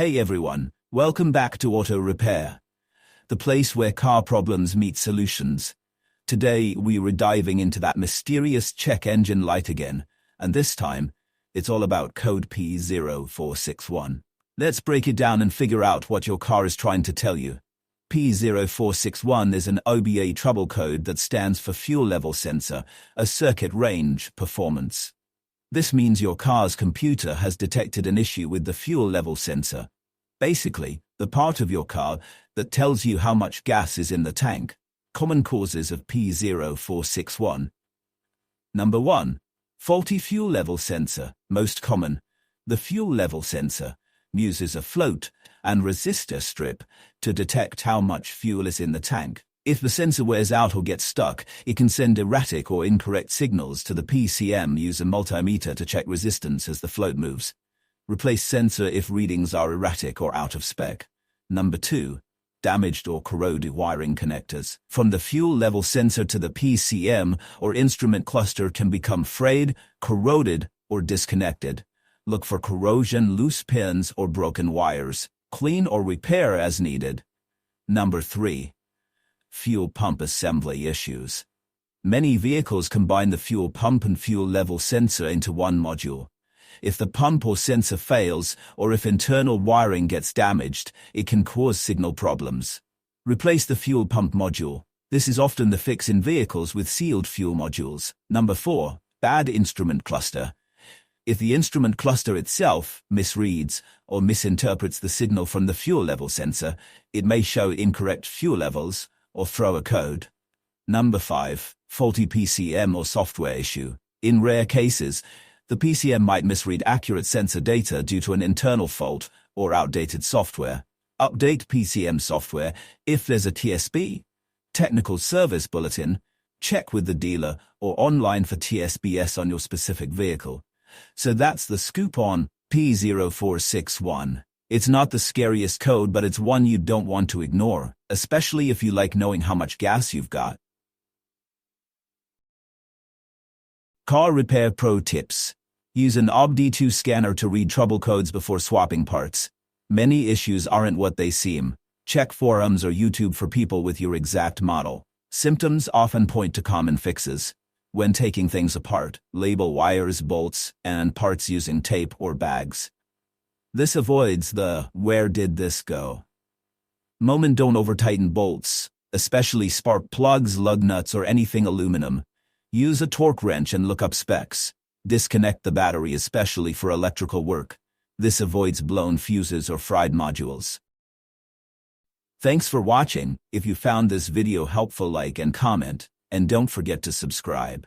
Hey everyone, welcome back to Auto Repair, the place where car problems meet solutions. Today we're diving into that mysterious check engine light again, and this time, it's all about code P0461. Let's break it down and figure out what your car is trying to tell you. P0461 is an OBA trouble code that stands for fuel level sensor, a circuit range performance. This means your car's computer has detected an issue with the fuel level sensor. Basically, the part of your car that tells you how much gas is in the tank. Common causes of P0461. Number 1. Faulty fuel level sensor. Most common. The fuel level sensor uses a float and resistor strip to detect how much fuel is in the tank. If the sensor wears out or gets stuck, it can send erratic or incorrect signals to the PCM. Use a multimeter to check resistance as the float moves. Replace sensor if readings are erratic or out of spec. Number 2. Damaged or corroded wiring connectors. From the fuel level sensor to the PCM or instrument cluster can become frayed, corroded, or disconnected. Look for corrosion, loose pins, or broken wires. Clean or repair as needed. Number 3. Fuel pump assembly issues. Many vehicles combine the fuel pump and fuel level sensor into one module. If the pump or sensor fails, or if internal wiring gets damaged, it can cause signal problems. Replace the fuel pump module. This is often the fix in vehicles with sealed fuel modules. Number 4. Bad instrument cluster. If the instrument cluster itself misreads or misinterprets the signal from the fuel level sensor, it may show incorrect fuel levels or throw a code. Number 5. Faulty PCM or software issue. In rare cases, the PCM might misread accurate sensor data due to an internal fault or outdated software. Update PCM software if there's a TSB, technical service bulletin. Check with the dealer or online for TSBS on your specific vehicle. So that's the scoop on P0461. It's not the scariest code, but it's one you don't want to ignore, especially if you like knowing how much gas you've got. Car repair pro tips. Use an OBD2 scanner to read trouble codes before swapping parts. Many issues aren't what they seem. Check forums or YouTube for people with your exact model. Symptoms often point to common fixes. When taking things apart, label wires, bolts, and parts using tape or bags. This avoids the "where did this go" moment. Don't over-tighten bolts, especially spark plugs, lug nuts, or anything aluminum. Use a torque wrench and look up specs. Disconnect the battery, especially for electrical work. This avoids blown fuses or fried modules. Thanks for watching. If you found this video helpful, like and comment, and don't forget to subscribe.